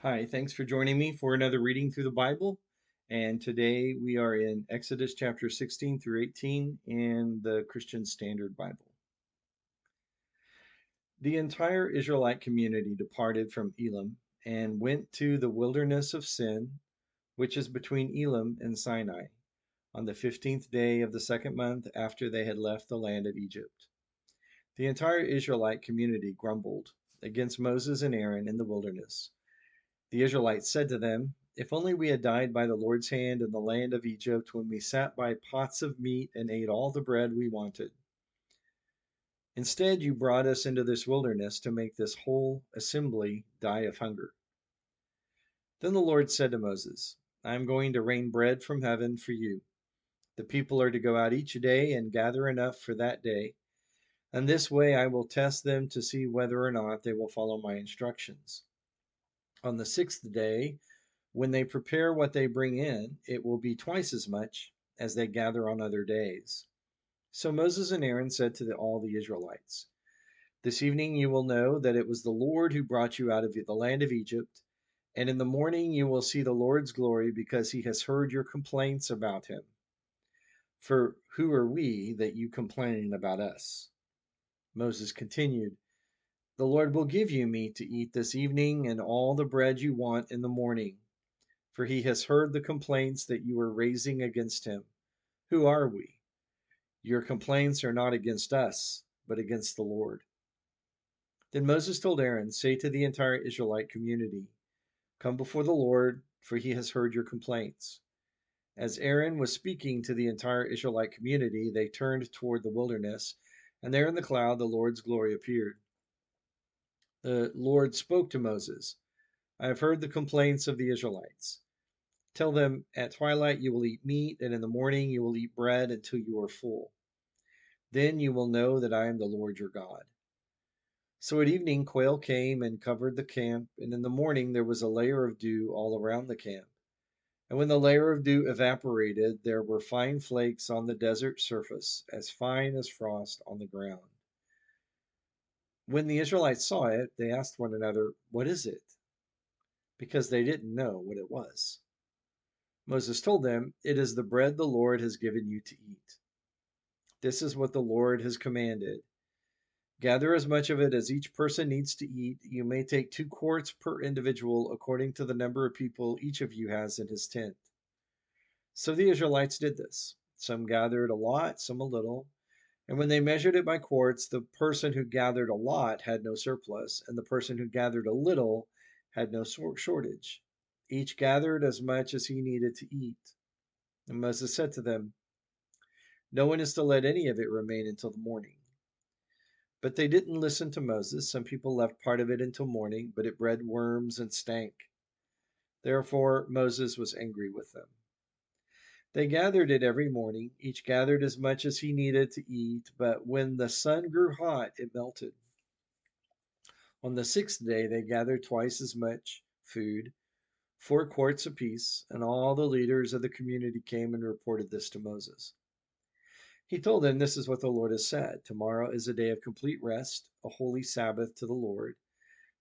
Hi, thanks for joining me for another reading through the Bible. And today we are in Exodus chapter 16 through 18 in the Christian Standard Bible. The entire Israelite community departed from Elim and went to the wilderness of Sin, which is between Elim and Sinai, on the 15th day of the second month after they had left the land of Egypt. The entire Israelite community grumbled against Moses and Aaron in the wilderness. The Israelites said to them, "If only we had died by the Lord's hand in the land of Egypt when we sat by pots of meat and ate all the bread we wanted. Instead, you brought us into this wilderness to make this whole assembly die of hunger." Then the Lord said to Moses, "I am going to rain bread from heaven for you. The people are to go out each day and gather enough for that day, and this way I will test them to see whether or not they will follow my instructions. On the sixth day, when they prepare what they bring in, it will be twice as much as they gather on other days." So Moses and Aaron said to all the Israelites, "This evening you will know that it was the Lord who brought you out of the land of Egypt, and in the morning you will see the Lord's glory because he has heard your complaints about him. For who are we that you complain about us?" Moses continued, "The Lord will give you meat to eat this evening and all the bread you want in the morning. For he has heard the complaints that you are raising against him. Who are we? Your complaints are not against us, but against the Lord." Then Moses told Aaron, "Say to the entire Israelite community, 'Come before the Lord, for he has heard your complaints.'" As Aaron was speaking to the entire Israelite community, they turned toward the wilderness, and there in the cloud the Lord's glory appeared. The Lord spoke to Moses, "I have heard the complaints of the Israelites. Tell them, at twilight you will eat meat, and in the morning you will eat bread until you are full. Then you will know that I am the Lord your God." So at evening quail came and covered the camp, and in the morning there was a layer of dew all around the camp. And when the layer of dew evaporated, there were fine flakes on the desert surface, as fine as frost on the ground. When the Israelites saw it, they asked one another, "What is it?" Because they didn't know what it was. Moses told them, "It is the bread the Lord has given you to eat. This is what the Lord has commanded. Gather as much of it as each person needs to eat. You may take 2 quarts per individual according to the number of people each of you has in his tent." So the Israelites did this. Some gathered a lot, some a little. And when they measured it by quarts, the person who gathered a lot had no surplus, and the person who gathered a little had no shortage. Each gathered as much as he needed to eat. And Moses said to them, "No one is to let any of it remain until the morning." But they didn't listen to Moses. Some people left part of it until morning, but it bred worms and stank. Therefore Moses was angry with them. They gathered it every morning. Each gathered as much as he needed to eat, but when the sun grew hot, it melted. On the sixth day, they gathered twice as much food, 4 quarts apiece, and all the leaders of the community came and reported this to Moses. He told them, "This is what the Lord has said. Tomorrow is a day of complete rest, a holy Sabbath to the Lord.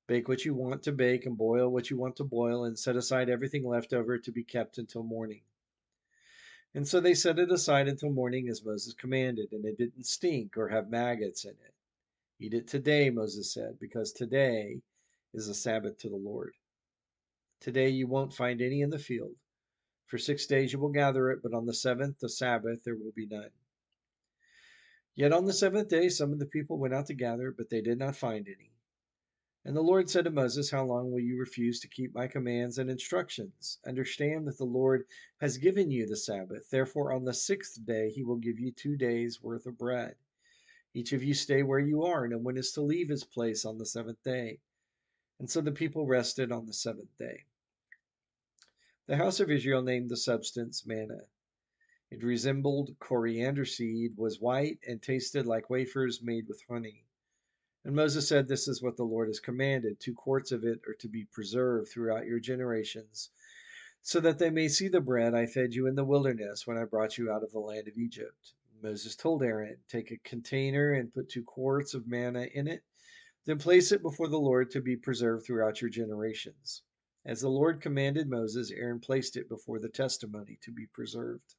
Bake what you want to bake and boil what you want to boil, and set aside everything left over to be kept until morning." And so they set it aside until morning as Moses commanded, and it didn't stink or have maggots in it. "Eat it today," Moses said, "because today is a Sabbath to the Lord. Today you won't find any in the field. For 6 days you will gather it, but on the seventh, the Sabbath, there will be none." Yet on the seventh day some of the people went out to gather, but they did not find any. And the Lord said to Moses, "How long will you refuse to keep my commands and instructions? Understand that the Lord has given you the Sabbath. Therefore, on the sixth day, he will give you 2 days' worth of bread. Each of you stay where you are. No one is to leave his place on the seventh day." And so the people rested on the seventh day. The house of Israel named the substance manna. It resembled coriander seed, was white, and tasted like wafers made with honey. And Moses said, "This is what the Lord has commanded. 2 quarts of it are to be preserved throughout your generations, so that they may see the bread I fed you in the wilderness when I brought you out of the land of Egypt." Moses told Aaron, "Take a container and put 2 quarts of manna in it. Then place it before the Lord to be preserved throughout your generations. As the Lord commanded Moses, Aaron placed it before the testimony to be preserved.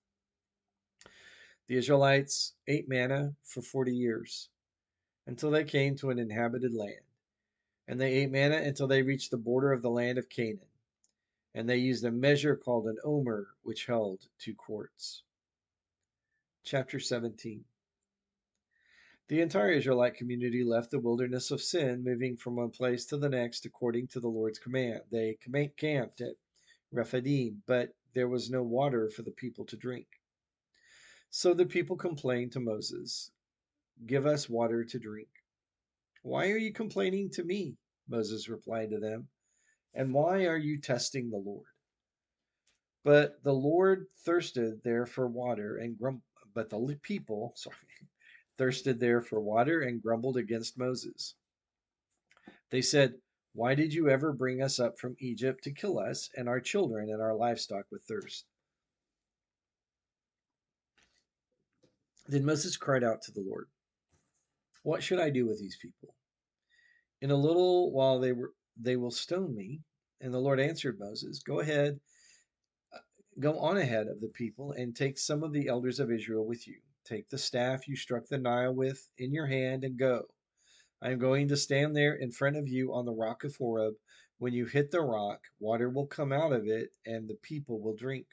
The Israelites ate manna for 40 years until they came to an inhabited land. And they ate manna until they reached the border of the land of Canaan. And they used a measure called an omer, which held 2 quarts. Chapter 17. The entire Israelite community left the wilderness of Sin, moving from one place to the next according to the Lord's command. They camped at Rephidim, but there was no water for the people to drink. So the people complained to Moses, "Give us water to drink." "Why are you complaining to me?" Moses replied to them. "And why are you testing the Lord?" But the Lord thirsted there for water and but the people, thirsted there for water and grumbled against Moses. They said, "Why did you ever bring us up from Egypt to kill us and our children and our livestock with thirst?" Then Moses cried out to the Lord, "What should I do with these people? In a little while they will stone me." And the Lord answered Moses, Go on ahead of the people and take some of the elders of Israel with you. Take the staff you struck the Nile with in your hand and go. I am going to stand there in front of you on the rock of Horeb. When you hit the rock, water will come out of it and the people will drink."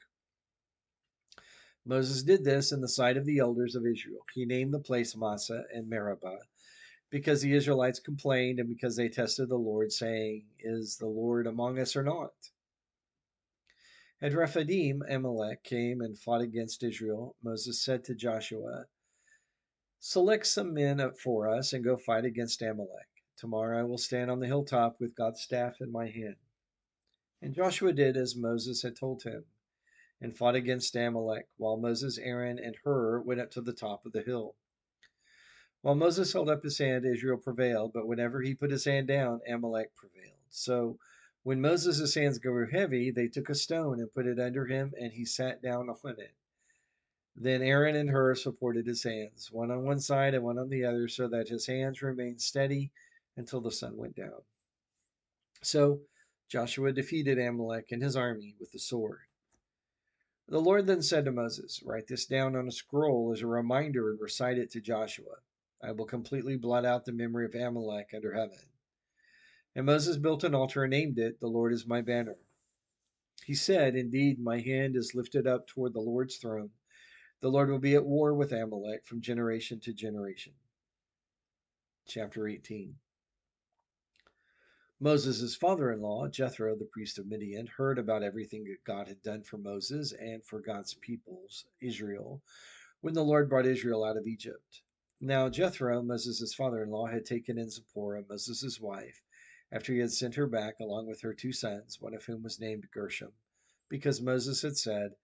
Moses did this in the sight of the elders of Israel. He named the place Massah and Meribah because the Israelites complained and because they tested the Lord, saying, "Is the Lord among us or not?" At Rephidim, Amalek came and fought against Israel. Moses said to Joshua, "Select some men up for us and go fight against Amalek. Tomorrow I will stand on the hilltop with God's staff in my hand." And Joshua did as Moses had told him and fought against Amalek, while Moses, Aaron, and Hur went up to the top of the hill. While Moses held up his hand, Israel prevailed, but whenever he put his hand down, Amalek prevailed. So when Moses' hands grew heavy, they took a stone and put it under him, and he sat down on it. Then Aaron and Hur supported his hands, one on one side and one on the other, so that his hands remained steady until the sun went down. So Joshua defeated Amalek and his army with the sword. The Lord then said to Moses, "Write this down on a scroll as a reminder and recite it to Joshua. I will completely blot out the memory of Amalek under heaven." And Moses built an altar and named it, "The Lord is my banner." He said, "Indeed, my hand is lifted up toward the Lord's throne. The Lord will be at war with Amalek from generation to generation." Chapter 18. Moses' father-in-law, Jethro, the priest of Midian, heard about everything that God had done for Moses and for God's peoples, Israel, when the Lord brought Israel out of Egypt. Now Jethro, Moses' father-in-law, had taken in Zipporah, Moses' wife, after he had sent her back along with her 2 sons, one of whom was named Gershom, because Moses had said,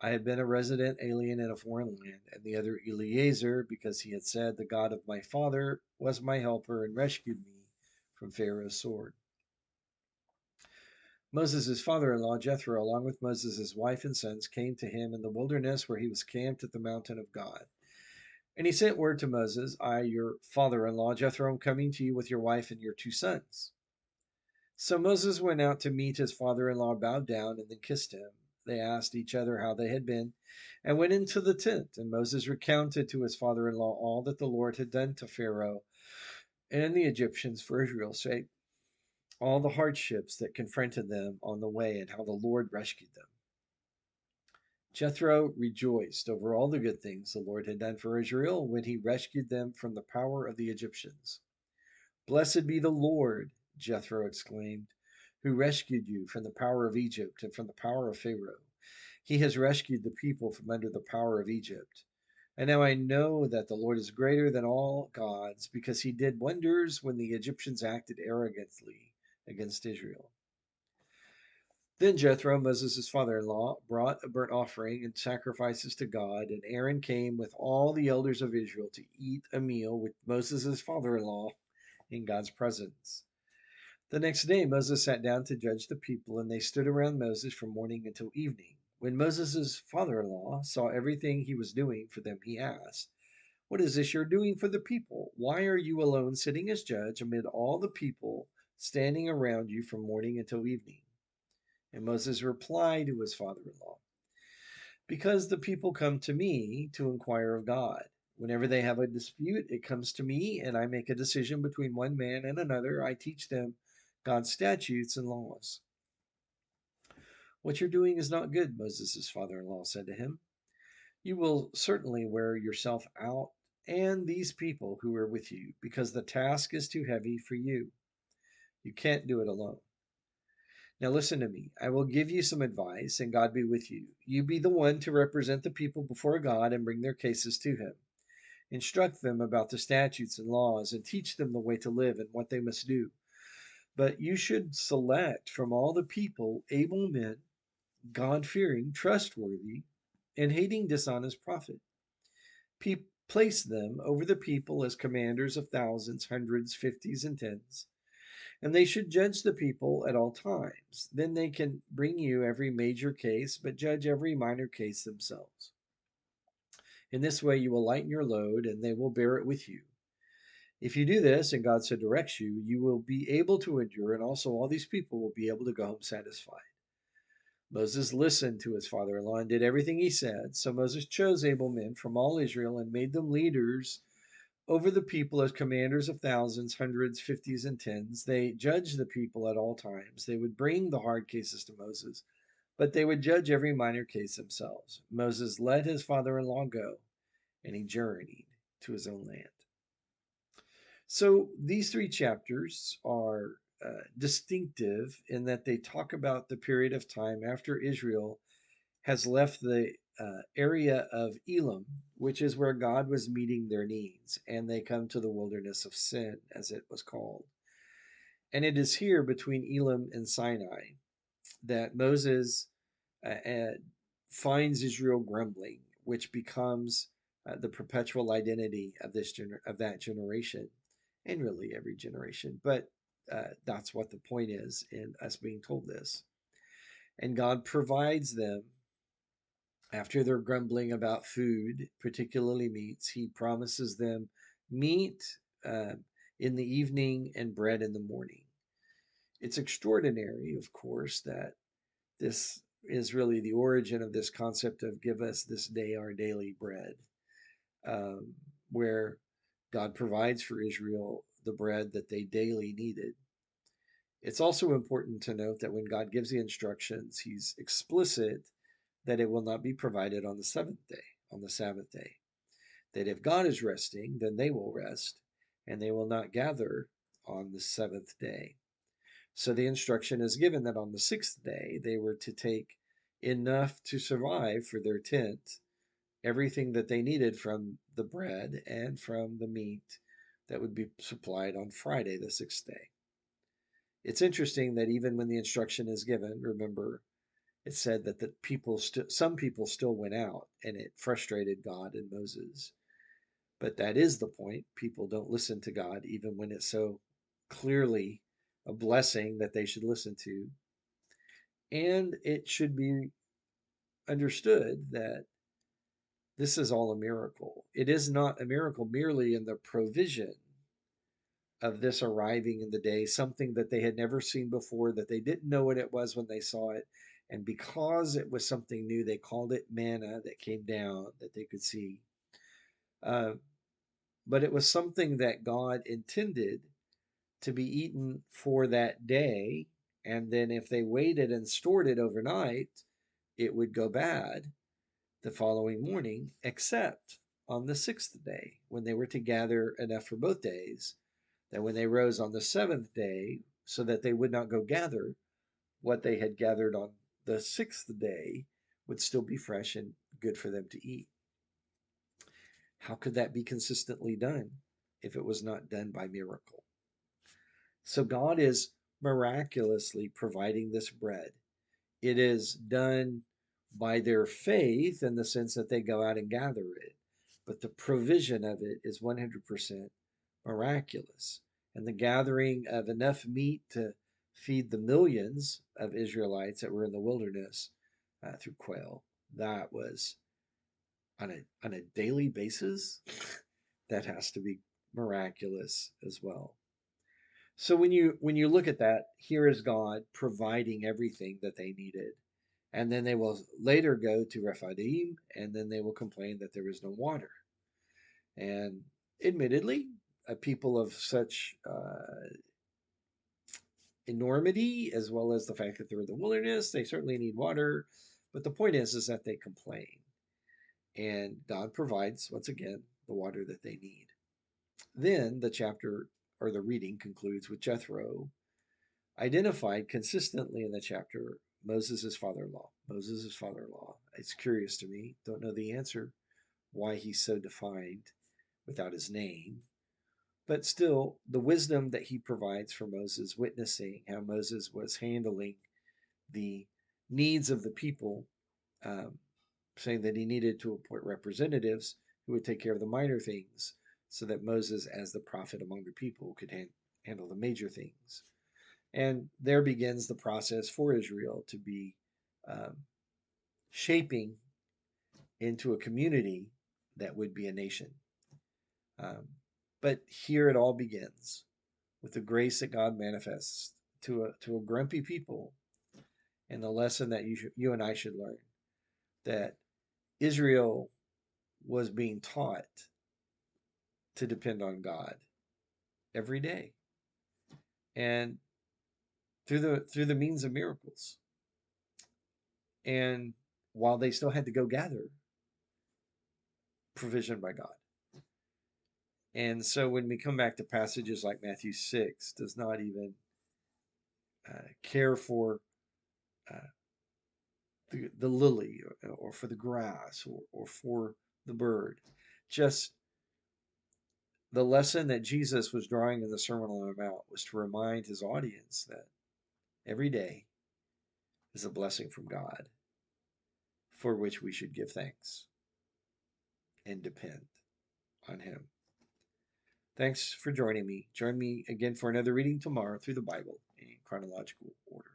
"I had been a resident alien in a foreign land," and the other Eleazar, because he had said, "The God of my father was my helper and rescued me from Pharaoh's sword." Moses' father-in-law, Jethro, along with Moses' wife and sons, came to him in the wilderness where he was camped at the mountain of God. And he sent word to Moses, "I, your father-in-law, Jethro, am coming to you with your wife and your 2 sons." So Moses went out to meet his father-in-law, bowed down, and then kissed him. They asked each other how they had been, and went into the tent. And Moses recounted to his father-in-law all that the Lord had done to Pharaoh and the Egyptians for Israel's sake, all the hardships that confronted them on the way, and how the Lord rescued them. Jethro rejoiced over all the good things the Lord had done for Israel when he rescued them from the power of the Egyptians. "Blessed be the Lord," Jethro exclaimed, "who rescued you from the power of Egypt and from the power of Pharaoh. He has rescued the people from under the power of Egypt. And now I know that the Lord is greater than all gods, because he did wonders when the Egyptians acted arrogantly against Israel." Then Jethro, Moses' father-in-law, brought a burnt offering and sacrifices to God, and Aaron came with all the elders of Israel to eat a meal with Moses' father-in-law in God's presence. The next day Moses sat down to judge the people, and they stood around Moses from morning until evening. When Moses' father-in-law saw everything he was doing for them, he asked, "What is this you're doing for the people? Why are you alone sitting as judge amid all the people standing around you from morning until evening?" And Moses replied to his father in law, because the people come to me to inquire of God. Whenever they have a dispute, it comes to me, and I make a decision between one man and another. I teach them God's statutes and laws. What you're doing is not good, Moses' father in law said to him. You will certainly wear yourself out and these people who are with you, because the task is too heavy for you. You can't do it alone. Now listen to me. I will give you some advice, and God be with you. You be the one to represent the people before God and bring their cases to him. Instruct them about the statutes and laws, and teach them the way to live and what they must do. But you should select from all the people able men, God fearing, trustworthy, and hating dishonest profit. Place them over the people as commanders of thousands, hundreds, fifties, and tens, and they should judge the people at all times. Then they can bring you every major case, but judge every minor case themselves. In this way, you will lighten your load, and they will bear it with you. If you do this, and God so directs you, you will be able to endure, and also all these people will be able to go home satisfied. Moses listened to his father in law and did everything he said. So Moses chose able men from all Israel and made them leaders over the people as commanders of thousands, hundreds, fifties, and tens. They judged the people at all times. They would bring the hard cases to Moses, but they would judge every minor case themselves. Moses let his father in law go, and he journeyed to his own land. So these three chapters are distinctive in that they talk about the period of time after Israel has left the area of Elam, which is where God was meeting their needs, and they come to the wilderness of sin, as it was called. And it is here between Elam and Sinai that Moses uh, finds Israel grumbling, which becomes the perpetual identity of of that generation, and really every generation. But that's what the point is in us being told this. And God provides them after they're grumbling about food, particularly meats. He promises them meat uh, in the evening and bread in the morning. It's extraordinary, of course, that this is really the origin of this concept of give us this day our daily bread, um, where God provides for Israel the bread that they daily needed. It's also important to note that when God gives the instructions, he's explicit that it will not be provided on the seventh day, on the Sabbath day. That if God is resting, then they will rest, and they will not gather on the seventh day. So the instruction is given that on the sixth day they were to take enough to survive for their tent, everything that they needed from the bread and from the meat that would be supplied on Friday, the sixth day. It's interesting that even when the instruction is given, remember, it said that some people still went out, and it frustrated God and Moses. But that is the point. People don't listen to God, even when it's so clearly a blessing that they should listen to. And it should be understood that this is all a miracle. It is not a miracle merely in the provision of this arriving in the day, something that they had never seen before, that they didn't know what it was when they saw it. And because it was something new, they called it manna that came down that they could see. Uh, but it was something that God intended to be eaten for that day. And then if they waited and stored it overnight, it would go bad the following morning, except on the sixth day, when they were to gather enough for both days, that when they rose on the seventh day, so that they would not go gather, what they had gathered on the sixth day would still be fresh and good for them to eat. How could that be consistently done if it was not done by miracle? So God is miraculously providing this bread. It is done by their faith in the sense that they go out and gather it, but the provision of it is 100% miraculous. And the gathering of enough meat to feed the millions of Israelites that were in the wilderness through quail, that was on a daily basis. That has to be miraculous as well. So when you look at that, here is God providing everything that they needed. And then they will later go to Rephidim, and then they will complain that there is no water. And admittedly, a people of such enormity, as well as the fact that they're in the wilderness, they certainly need water. But the point is that they complain, and God provides once again the water that they need. Then the chapter or the reading concludes with Jethro, identified consistently in the chapter, Moses' father-in-law. Moses' father-in-law. It's curious to me. Don't know the answer why he's so defined without his name. But still, the wisdom that he provides for Moses, witnessing how Moses was handling the needs of the people, um, saying that he needed to appoint representatives who would take care of the minor things so that Moses, as the prophet among the people, could handle the major things. And there begins the process for Israel to be um, shaping into a community that would be a nation. Um, but here it all begins with the grace that God manifests to a grumpy people, and the lesson that you and I should learn, that Israel was being taught to depend on God every day, and through the means of miracles. And while they still had to go gather, provision by God. And so when we come back to passages like Matthew 6, does not even care for uh, the lily, or for the grass, or for the bird. Just the lesson that Jesus was drawing in the Sermon on the Mount was to remind his audience that every day is a blessing from God for which we should give thanks and depend on him. Thanks for joining me. Join me again for another reading tomorrow through the Bible in chronological order.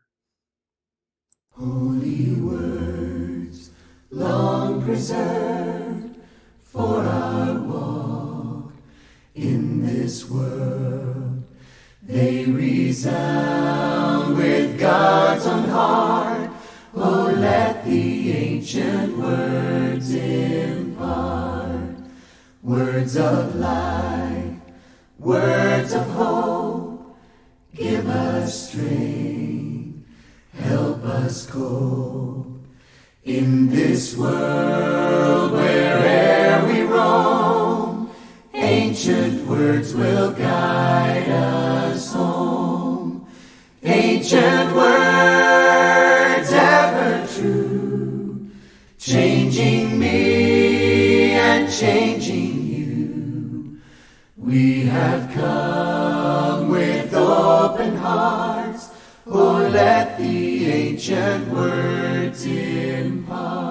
Holy words, long preserved for our walk in this world, they resound with God's own heart. Oh, let the ancient words impart, words of life, words of hope, give us strength, help us cope in this world where'er we roam. Ancient words will guide us home. Ancient words ever true, changing me and changing you. We have come with open hearts. Oh, let the ancient words impart.